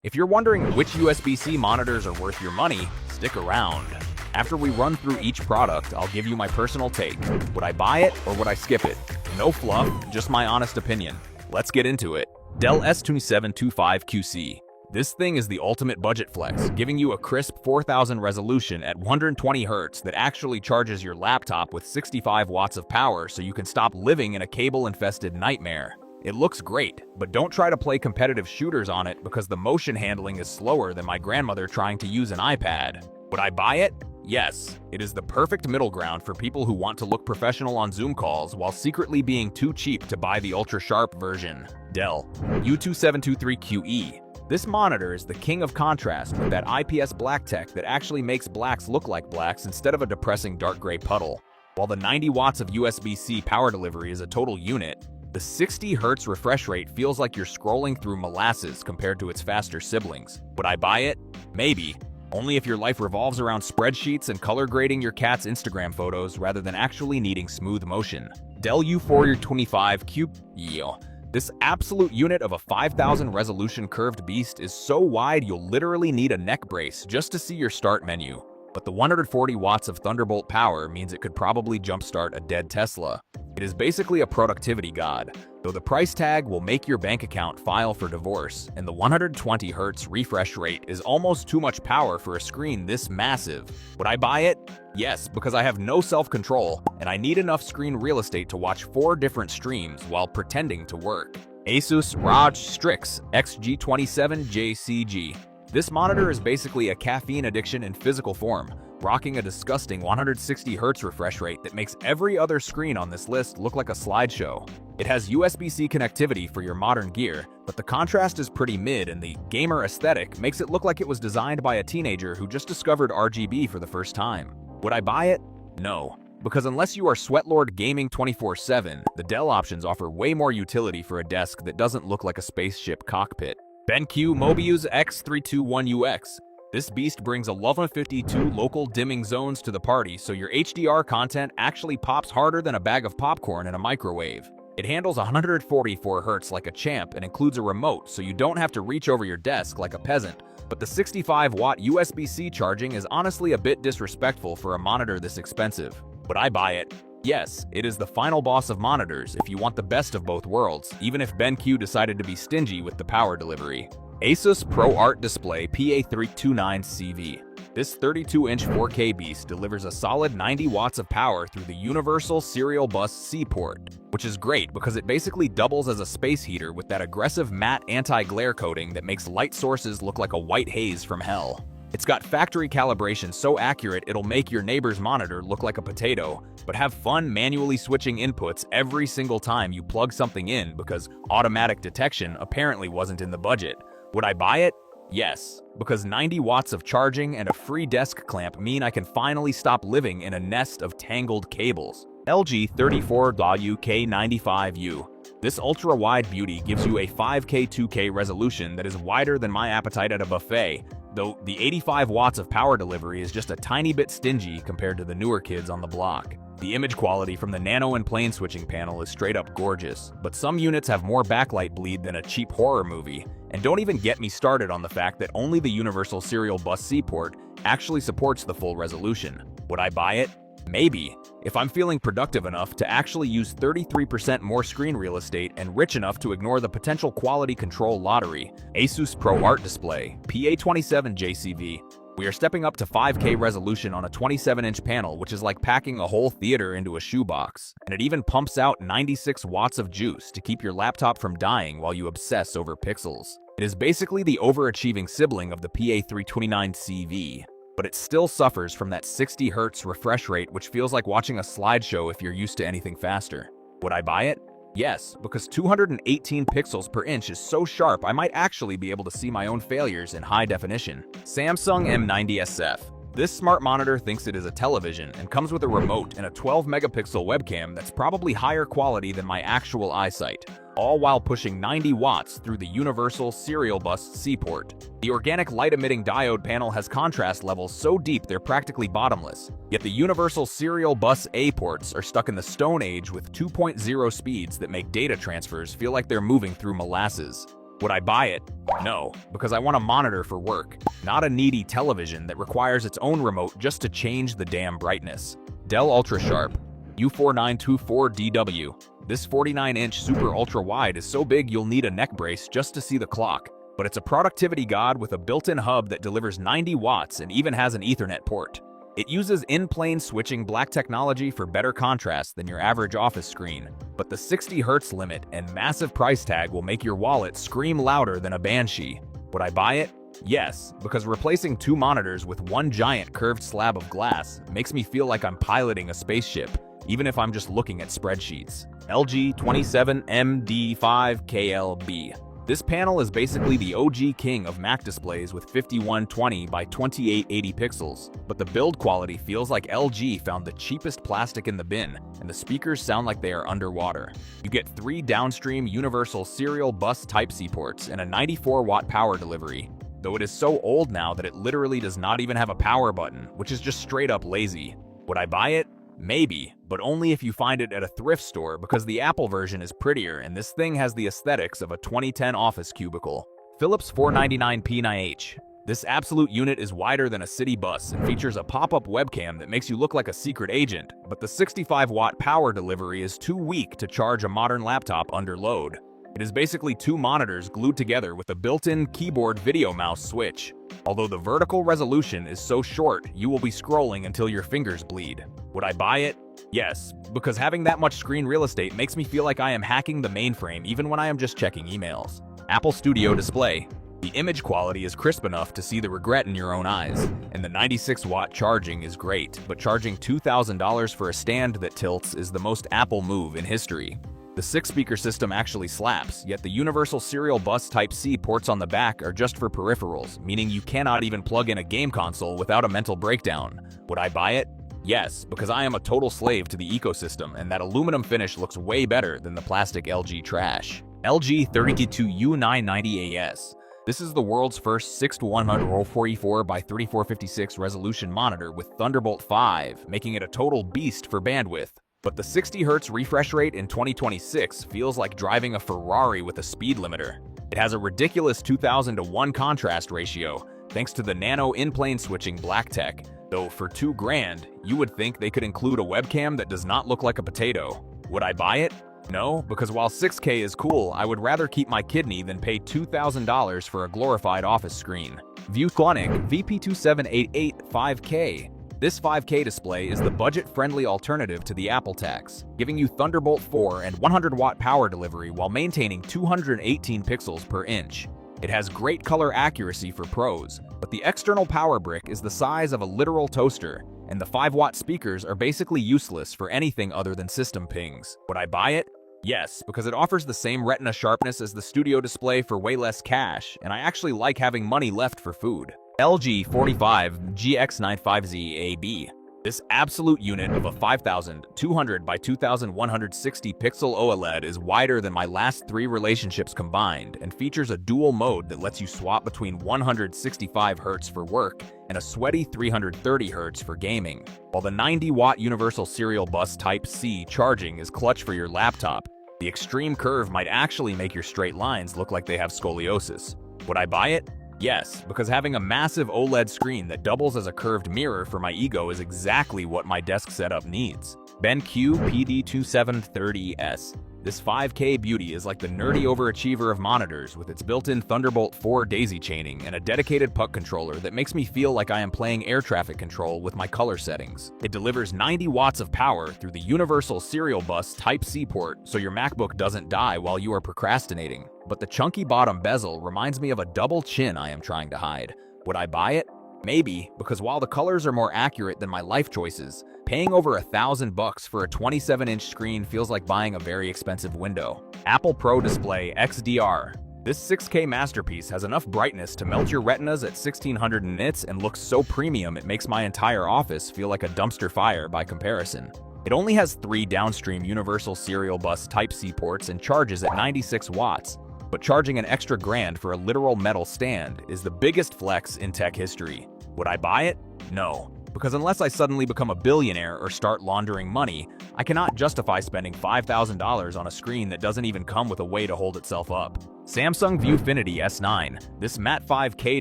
If you're wondering which USB-C monitors are worth your money, stick around. After we run through each product, I'll give you my personal take. Would I buy it or would I skip it? No fluff, just my honest opinion. Let's get into it. Dell S2725QC. This thing is the ultimate budget flex, giving you a crisp 4000 resolution at 120 Hz that actually charges your laptop with 65 watts of power so you can stop living in a cable-infested nightmare. It looks great, but don't try to play competitive shooters on it because the motion handling is slower than my grandmother trying to use an iPad. Would I buy it? Yes. It is the perfect middle ground for people who want to look professional on Zoom calls while secretly being too cheap to buy the ultra-sharp version. Dell U2723QE. This monitor is the king of contrast with that IPS black tech that actually makes blacks look like blacks instead of a depressing dark gray puddle. While the 90 watts of USB-C power delivery is a total unit, the 60 Hz refresh rate feels like you're scrolling through molasses compared to its faster siblings. Would I buy it? Maybe. Only if your life revolves around spreadsheets and color grading your cat's Instagram photos rather than actually needing smooth motion. Dell U425QE. This absolute unit of a 5000 resolution curved beast is so wide you'll literally need a neck brace just to see your start menu. But the 140 watts of Thunderbolt power means it could probably jumpstart a dead Tesla. It is basically a productivity god, though the price tag will make your bank account file for divorce, and the 120 Hz refresh rate is almost too much power for a screen this massive. Would I buy it? Yes, because I have no self-control, and I need enough screen real estate to watch 4 different streams while pretending to work. Asus ROG Strix XG27JCG. This monitor is basically a caffeine addiction in physical form, rocking a disgusting 160 Hz refresh rate that makes every other screen on this list look like a slideshow. It has USB-C connectivity for your modern gear, but the contrast is pretty mid and the gamer aesthetic makes it look like it was designed by a teenager who just discovered RGB for the first time. Would I buy it? No. Because unless you are Sweatlord gaming 24/7, the Dell options offer way more utility for a desk that doesn't look like a spaceship cockpit. BenQ Mobius X321UX. This beast brings 1152 local dimming zones to the party so your HDR content actually pops harder than a bag of popcorn in a microwave. It handles 144 Hz like a champ and includes a remote so you don't have to reach over your desk like a peasant, but the 65-watt USB-C charging is honestly a bit disrespectful for a monitor this expensive. Would I buy it? Yes, it is the final boss of monitors if you want the best of both worlds, even if BenQ decided to be stingy with the power delivery. Asus ProArt Display PA329CV. This 32-inch 4K beast delivers a solid 90 watts of power through the Universal Serial Bus C port, which is great because it basically doubles as a space heater with that aggressive matte anti-glare coating that makes light sources look like a white haze from hell. It's got factory calibration so accurate it'll make your neighbor's monitor look like a potato, but have fun manually switching inputs every single time you plug something in because automatic detection apparently wasn't in the budget. Would I buy it? Yes, because 90 watts of charging and a free desk clamp mean I can finally stop living in a nest of tangled cables. LG 34WK95U. This ultra-wide beauty gives you a 5K 2K resolution that is wider than my appetite at a buffet, though the 85 watts of power delivery is just a tiny bit stingy compared to the newer kids on the block. The image quality from the nano and plane switching panel is straight up gorgeous, but some units have more backlight bleed than a cheap horror movie, and don't even get me started on the fact that only the Universal Serial Bus C port actually supports the full resolution. Would I buy it? Maybe, if I'm feeling productive enough to actually use 33% more screen real estate and rich enough to ignore the potential quality control lottery. Asus ProArt Display PA27JCV. We are stepping up to 5K resolution on a 27-inch panel, which is like packing a whole theater into a shoebox. And it even pumps out 96 watts of juice to keep your laptop from dying while you obsess over pixels. It is basically the overachieving sibling of the PA329CV. But it still suffers from that 60 Hz refresh rate, which feels like watching a slideshow if you're used to anything faster. Would I buy it? Yes, because 218 pixels per inch is so sharp I might actually be able to see my own failures in high definition. Samsung M90SF. This smart monitor thinks it is a television and comes with a remote and a 12-megapixel webcam that's probably higher quality than my actual eyesight, all while pushing 90 watts through the Universal Serial Bus C port. The organic light-emitting diode panel has contrast levels so deep they're practically bottomless, yet the Universal Serial Bus A ports are stuck in the Stone Age with 2.0 speeds that make data transfers feel like they're moving through molasses. Would I buy it? No, because I want a monitor for work, not a needy television that requires its own remote just to change the damn brightness. Dell Ultra Sharp U4924DW. This 49-inch super ultra wide is so big you'll need a neck brace just to see the clock, but it's a productivity god with a built-in hub that delivers 90 watts and even has an Ethernet port. It uses in-plane switching black technology for better contrast than your average office screen, but the 60 Hz limit and massive price tag will make your wallet scream louder than a banshee. Would I buy it? Yes, because replacing two monitors with one giant curved slab of glass makes me feel like I'm piloting a spaceship, even if I'm just looking at spreadsheets. LG 27MD5KLB. This panel is basically the OG king of Mac displays with 5120 by 2880 pixels, but the build quality feels like LG found the cheapest plastic in the bin, and the speakers sound like they are underwater. You get 3 downstream universal serial bus Type-C ports and a 94-watt power delivery, though it is so old now that it literally does not even have a power button, which is just straight up lazy. Would I buy it? Maybe, but only if you find it at a thrift store because the Apple version is prettier and this thing has the aesthetics of a 2010 office cubicle. Philips 499P9H. This absolute unit is wider than a city bus and features a pop-up webcam that makes you look like a secret agent, but the 65-watt power delivery is too weak to charge a modern laptop under load. It is basically 2 monitors glued together with a built-in keyboard video mouse switch. Although the vertical resolution is so short, you will be scrolling until your fingers bleed. Would I buy it? Yes, because having that much screen real estate makes me feel like I am hacking the mainframe even when I am just checking emails. Apple Studio Display. The image quality is crisp enough to see the regret in your own eyes, and the 96-watt charging is great, but charging $2,000 for a stand that tilts is the most Apple move in history. The 6-speaker system actually slaps, yet the universal serial bus Type-C ports on the back are just for peripherals, meaning you cannot even plug in a game console without a mental breakdown. Would I buy it? Yes, because I am a total slave to the ecosystem, and that aluminum finish looks way better than the plastic LG trash. LG 32U990AS. This is the world's first 6:144 by 3456 resolution monitor with Thunderbolt 5, making it a total beast for bandwidth. But the 60 Hz refresh rate in 2026 feels like driving a Ferrari with a speed limiter. It has a ridiculous 2000:1 contrast ratio, thanks to the nano in-plane switching black tech, though for $2,000, you would think they could include a webcam that does not look like a potato. Would I buy it? No, because while 6K is cool, I would rather keep my kidney than pay $2,000 for a glorified office screen. ViewSonic VP2788 5K. This 5K display is the budget-friendly alternative to the Apple tax, giving you Thunderbolt 4 and 100-watt power delivery while maintaining 218 pixels per inch. It has great color accuracy for pros, but the external power brick is the size of a literal toaster, and the 5-watt speakers are basically useless for anything other than system pings. Would I buy it? Yes, because it offers the same retina sharpness as the Studio display for way less cash, and I actually like having money left for food. LG 45 GX95Z AB. This absolute unit of a 5200 by 2160 pixel OLED is wider than my last 3 relationships combined and features a dual mode that lets you swap between 165 Hz for work and a sweaty 330 Hz for gaming. While the 90-watt universal serial bus Type-C charging is clutch for your laptop, the extreme curve might actually make your straight lines look like they have scoliosis. Would I buy it? Yes, because having a massive OLED screen that doubles as a curved mirror for my ego is exactly what my desk setup needs. BenQ PD2730S. This 5K beauty is like the nerdy overachiever of monitors with its built-in Thunderbolt 4 daisy chaining and a dedicated puck controller that makes me feel like I am playing air traffic control with my color settings. It delivers 90 watts of power through the universal serial bus Type-C port so your MacBook doesn't die while you are procrastinating. But the chunky bottom bezel reminds me of a double chin I am trying to hide. Would I buy it? Maybe, because while the colors are more accurate than my life choices, paying over $1,000 for a 27-inch screen feels like buying a very expensive window. Apple Pro Display XDR. This 6K masterpiece has enough brightness to melt your retinas at 1600 nits and looks so premium it makes my entire office feel like a dumpster fire by comparison. It only has 3 downstream universal serial bus Type-C ports and charges at 96 watts. But charging an extra grand for a literal metal stand is the biggest flex in tech history. Would I buy it? No. because unless I suddenly become a billionaire or start laundering money, I cannot justify spending $5,000 on a screen that doesn't even come with a way to hold itself up. Samsung Viewfinity S9. This matte 5K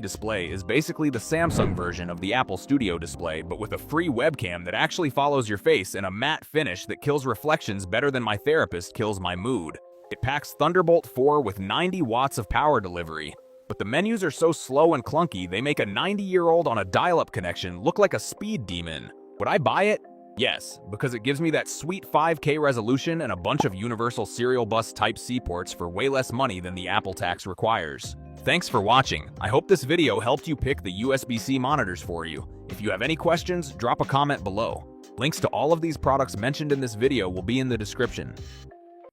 display is basically the Samsung version of the Apple Studio display, but with a free webcam that actually follows your face and a matte finish that kills reflections better than my therapist kills my mood. It packs Thunderbolt 4 with 90 watts of power delivery, but the menus are so slow and clunky they make a 90-year-old on a dial-up connection look like a speed demon. Would I buy it? Yes, because it gives me that sweet 5K resolution and a bunch of universal serial bus Type-C ports for way less money than the Apple tax requires. Thanks for watching. I hope this video helped you pick the USB-C monitors for you. If you have any questions, drop a comment below. Links to all of these products mentioned in this video will be in the description.